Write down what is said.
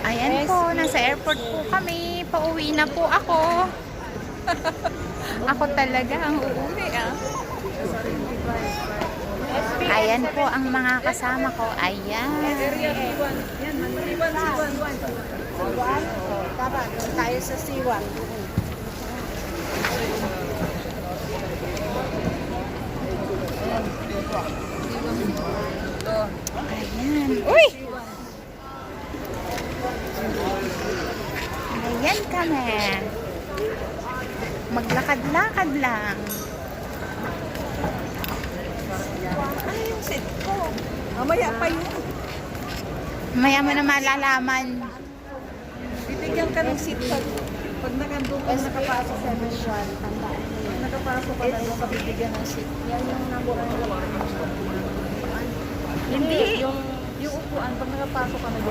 Ayan po, nasa airport po kami. Pauwi na po ako. Ako talaga ang uuwi ah. Ayan po ang mga kasama ko. Ayan. Tara, doon tayo sa C1. Ayan. Uy! Ayan kami. Maglakad-lakad lang. Ano yung seat ko? Mamaya pa yun. Maya mo na malalaman. Bibigyan ka ng seat pag nakandun ka nakapasok sa mission. Tandaan mo yun. Nakapasok ka na doon ka bibigyan ng seat. Yan yung number one. Hindi. Yung upuan, pag nakapasok ka na doon,